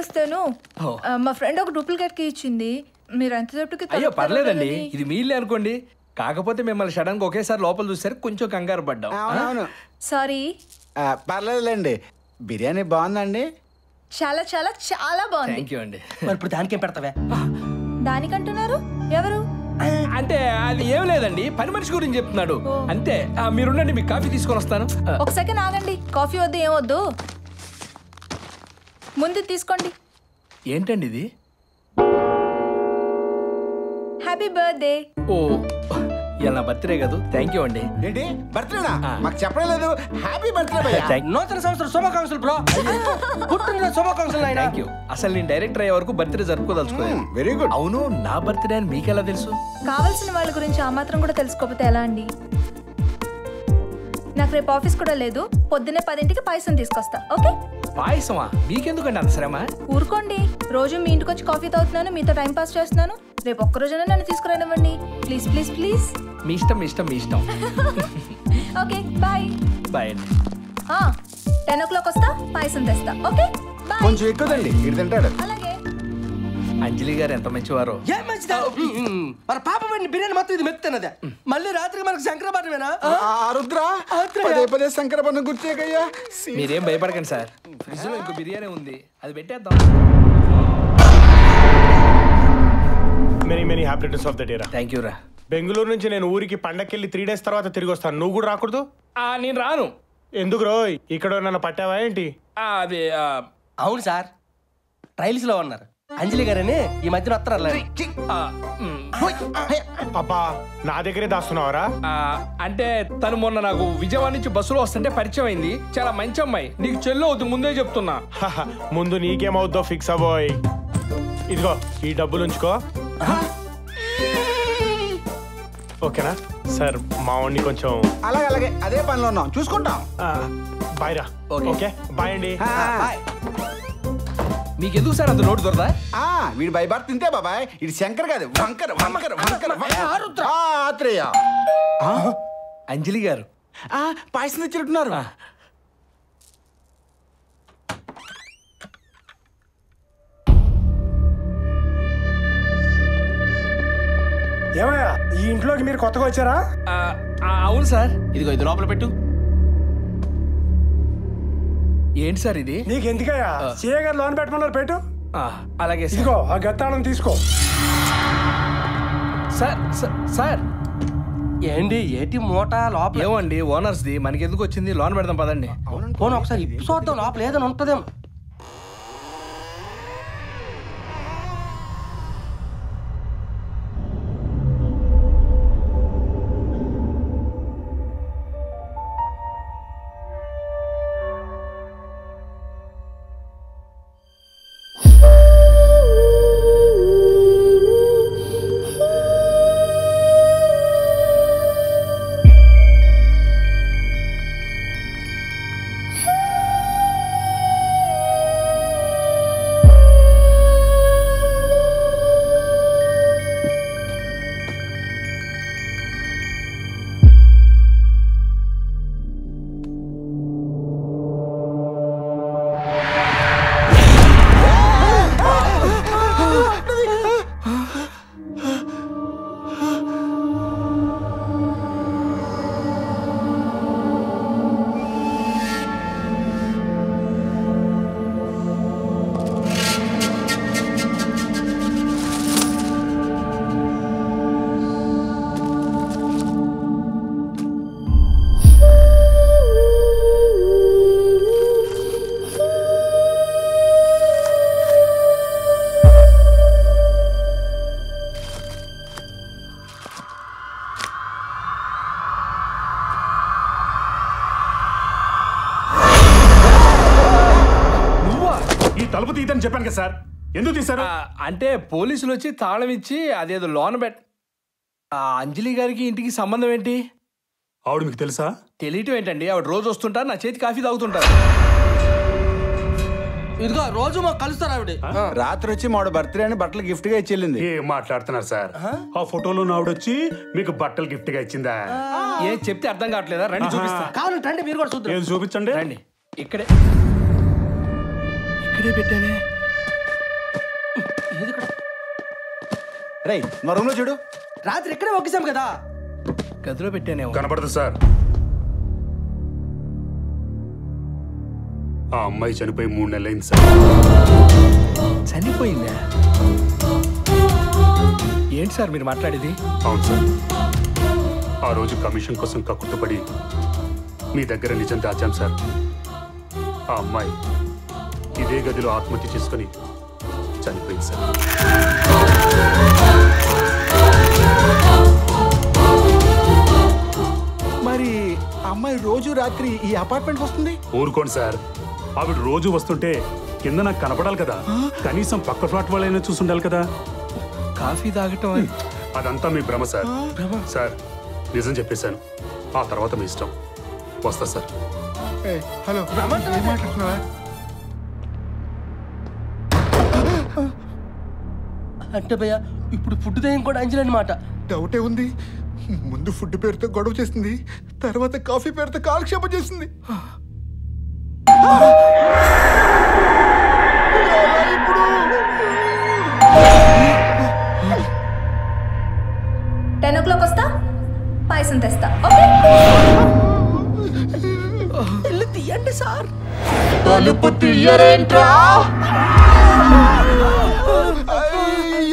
వస్తాను. మా ఫ్రెండ్ ఒక డూప్లికేట్ కి ఇచ్చింది. మీరు ఎంతసేపటికి? అయ్యో పర్లేదండి, ఇది మీ ఇల్లే అనుకోండి. కాకపోతే మిమ్మల్ని సడన్ గా ఒకేసారి లోపల చూసారు, కొంచెం కంగారు పడ్డాం. సారీ. పర్లేదులేండి. బిర్యానీ బాగుందండి. చాలా చాలా చాలా బాగుంది. థ్యాంక్ యూ అండి. మరి ఇప్పుడు దానికేం పెడతావే? దానికంటున్నారు ఎవరు? అంటే అది ఏం లేదండి, పని మనిషి గురించి చెప్తున్నాడు అంతే. మీరుండండి, మీకు కాఫీ తీసుకొని వస్తాను. ఒక సెకండ్ ఆగండి. కాఫీ వద్దు, ఏం వద్దు, ముందు తీసుకోండి. ఏంటండి ఇది? Happy birthday. ఓ ఇలా బర్త్డే కదా, థ్యాంక్ యూ అండి. ఏంటి బర్త్డేనా? మాకు చెప్పలేదు. Happy birthday. నూతన సంవత్సరం శుభాకాంక్షలు బ్రో. పుట్టినరోజు శుభాకాంక్షలు నాయనా. Thank you. అసలు నేను డైరెక్టర్ అయ్యే వరకు బర్త్డే జరుపుకోదలుచుకోలేదు. Very good. అవును, నా బర్త్డే అని మీకెలా తెలుసు? కావాల్సిన వాళ్ళ గురించి ఆ మాత్రం కూడా తెలుసుకోకపోతే ఎలా అండి? నాకు రేపు ఆఫీస్ కూడా లేదు. పొద్దున్నే 10ంటికి పాయసం తీసుకొస్తా. ఓకే? పాయసమా? మీకెందుకండి అంత శ్రమ? ఊరుకోండి, రోజు మీ ఇంటికి వచ్చి కాఫీ తాగుతున్నాను, మీతో టైం పాస్ చేస్తున్నాను. రేపు ఒక్కరోజైనా నన్ను తీసుకురానివ్వండి ప్లీజ్ ప్లీజ్ ప్లీజ్. మీ ఇష్టం, మీ ఇష్టం, మీ ఇష్టం. Okay bye. బాయ్ అండి. 10 o'clock వస్తా, పాయసం తెస్తా. Okay bye. కొంచెం ఎక్కువదండి, ఇది తింటాడు. అలాగే. అంజలి గారు ఎంత మంచివారో. ఏం మంచిదా? మన పాప పడిన బిర్యానీ మొత్తం ఇది మెత్తనదే. మళ్ళీ రాత్రికి మనకు శంకరపాఠమేనా? రుద్రా పదే శంకరపాఠం గుర్తేకయ్యా. మీరేం భయపడకండి సార్, ఫ్రిడ్జ్ లో ఇంకో బిర్యానీ ఉంది, అది పెట్టేద్దాం. Many many happy returns of the day రా. థ్యాంక్ యూ రా. బెంగళూరు నుంచి నేను ఊరికి పండక్కెళ్ళి 3 days తర్వాత తిరిగి వస్తాను. నువ్వు కూడా రాకూడదు? నేను రాను. ఎందుకు రోయ్, ఇక్కడ నన్ను పట్టావా ఏంటి? అది అవును సార్, ట్రైల్స్ లో ఉన్నారు అంజలి గారని ఈ మధ్యన వస్తారు. అబ్బా, నా దగ్గరే దాస్తున్నావరా? అంటే తను మొన్న నాకు విజయవాడ నుంచి బస్సులో వస్తుంటే పరిచయం అయింది. చాలా మంచి అమ్మాయి, నీకు చెల్లు అవుతుంది ముందే చెప్తున్నా. ముందు నీకేమవుద్దో ఫిక్స్ అవ్వోయ్. ఇదిగో ఈ డబ్బులు ఉంచుకో. ఓకేనా సార్? మా వాడిని కొంచెం అలాగే అలాగే అదే పనిలో ఉన్నాం, చూసుకుంటాం. బాయ్ రా. ఓకే బాయ్ అండి. మీకెందుకు సార్ అంత నోటు దొరదా? వీడు భయపడి తింటే బాబాయ్, ఇది శంకర్ కాదు వంకర్ వంకర్ వంకర్. ఆత్రేయ అంజలి గారు పాయసం తెచ్చినట్టున్నారు. ఏమయ్యా, ఈ ఇంట్లోకి మీరు కొత్తగా వచ్చారా? అవును సార్. ఇదిగో ఇది లోపల పెట్టు. ఏంటి సార్ ఇది? నీకు ఎందుకయ్యా? సీఏ గారు లోన్ పెట్టమన్నారు, పెట్టు. అలాగే. ఇదిగో ఆ గత్తాళం తీసుకో. సార్ సార్ ఏంటి ఏటి మూట లోపల? ఏమండి ఓనర్స్ ది, మనకి ఎందుకు వచ్చింది? లోన్ పెడదాం పదండి. ఫోన్ ఒకసారి ఇప్పు చూద్దాం, లోపల ఏదైనా ఉంటుందేమో. తలుపు తీయని చెప్పాను కదా సార్, ఎందుకు తీశారు? అంటే పోలీసులు వచ్చి తాళం ఇచ్చి అదేదో లోన్ అంజలి గారికి ఇంటికి సంబంధం ఏంటి? ఆవిడ మీకు తెలుసా? తెలియటం ఏంటండి, ఆవిడ రోజు వస్తుంటారు, నా చేతి కాఫీ తాగుతుంటారు. ఇదిగో రోజు మాకు కలుస్తారు ఆవిడ. రాత్రి వచ్చి మాడు బర్త్డే అని బట్టలు గిఫ్ట్ గా ఇచ్చేళ్ళింది. ఏం మాట్లాడుతున్నారు సార్? ఆ ఫోటోలో ఆవిడ వచ్చి మీకు బట్టలు గిఫ్ట్ గా ఇచ్చిందా? ఏం చెప్తే అర్థం కావట్లేదా? రండి చూపిస్తా. కావాలంటే రండి, మీరు కూడా చూద్దాం. ఏం చూపించండి. రండి. ఇక్కడే పెట్టానే. రేయ్ మా రూమ్ లో చూడు. రాత్రి ఎక్కడే ఒకేసాం కదా. గదిలో పెట్టానేమో. కనపడదు సార్. ఆ అమ్మాయి చనిపోయి 3 నెలలైంది సార్. చనిపోయిందా? ఏంటి సార్ మీరు మాట్లాడేది? అవును సార్. ఆ రోజు కమిషన్ కోసం కక్కుర్తుపడి మీ దగ్గర నిజం దాచాం సార్. ఆ అమ్మాయి ఇదే గదిలో ఆత్మహత్య చేసుకుని చనిపోయింది సార్. మరి అమ్మాయి రోజు రాత్రి ఈ అపార్ట్మెంట్ వస్తుంది? ఊరుకోండి సార్. ఆవిడ రోజు వస్తుంటే కింద నాకు కనపడాలి కదా. కనీసం పక్క ఫ్లాట్ వాళ్ళైనా చూసుండాలి కదా. కాఫీ తాగటం అదంతా మీ భ్రమ సార్. సార్ నిజం చెప్పేశాను. ఆ తర్వాత మీ ఇష్టం. వస్తా సార్. హలో, ఏం మాట్లాడుతున్నావా? అంటే భయ్యా ఇప్పుడు ఫుడ్ దయ్యం కూడా అంజలన్నమాట. డౌటే ఉంది. ముందు ఫుడ్ పేరుతో గొడవ చేసింది, తర్వాత కాఫీ పేరుతో కాలక్షేపం చేసింది. ఇప్పుడు 10 o'clock వస్తా, పాయసం తెస్తా. ఓకే, వెళ్ళి తీయండి సార్. తలుపు తీయరేంట్రా?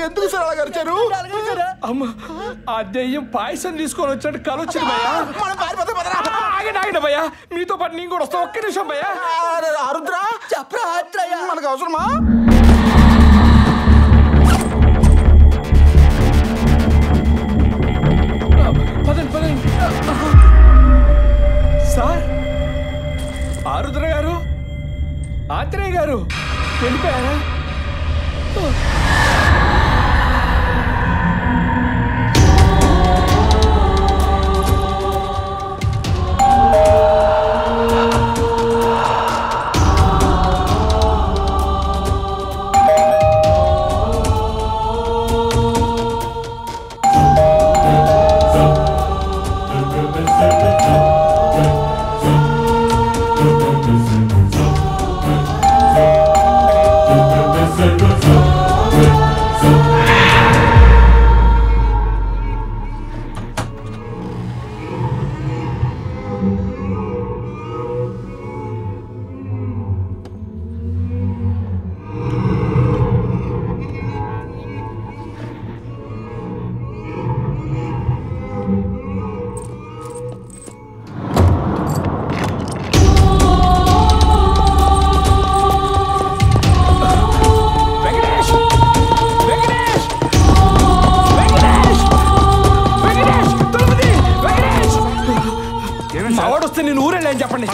ఎందుకు సార్ అలా గరిచారు? అమ్మ, ఆ దెయ్యం పాయసం తీసుకొని వచ్చినట్టు కలొచ్చింది భయ్యా. ఆగండి భయ్యా, మీతో పాటు నేను కూడా వస్తా. ఒక్క నిమిషం భయ్యా. ఆరుద్రా చెప్పరా ఆత్రయ్య. మనకు అవసరమా? పదండి. సార్, ఆరుద్ర గారు, ఆత్రేయ గారు వెళ్ళిపోయారా? మావాడొస్తే నేను ఊరెళ్ళని చెప్పండి.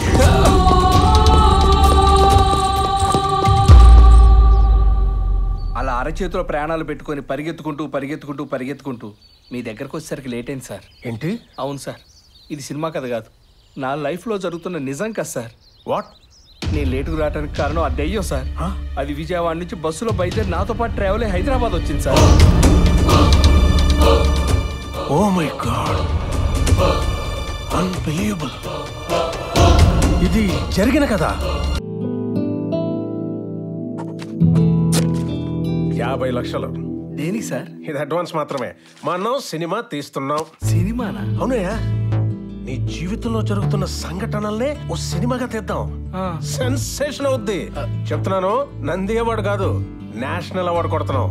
అలా అరచేతిలో ప్రాణాలు పెట్టుకొని పరిగెత్తుకుంటూ మీ దగ్గరకు వచ్చేసరికి లేట్ అయింది సార్. ఏంటి? అవును సార్, ఇది సినిమా కథ కాదు, నా లైఫ్లో జరుగుతున్న నిజం కదా సార్. వాట్? నేను లేటుకు రావడానికి కారణం ఆ దెయ్యం సార్. అది విజయవాడ నుంచి బస్సులో బయలుదేరి నాతో పాటు ట్రావెల్ అయ్యి హైదరాబాద్ వచ్చింది sir. Oh my God, unbelievable. ఇది జరిగిన కదా? 50 లక్షలు. దేనికి సార్? ఇది అడ్వాన్స్ మాత్రమే. మనం సినిమా తీస్తున్నాం. సినిమానా? అవునయ్యా, నీ జీవితంలో జరుగుతున్న సంఘటనల్నే ఓ సినిమాగా తీద్దాం. సెన్సేషన్ అవుద్ది. చెప్తున్నాను, నంది అవార్డు కాదు, నేషనల్ అవార్డు కొడుతున్నాం.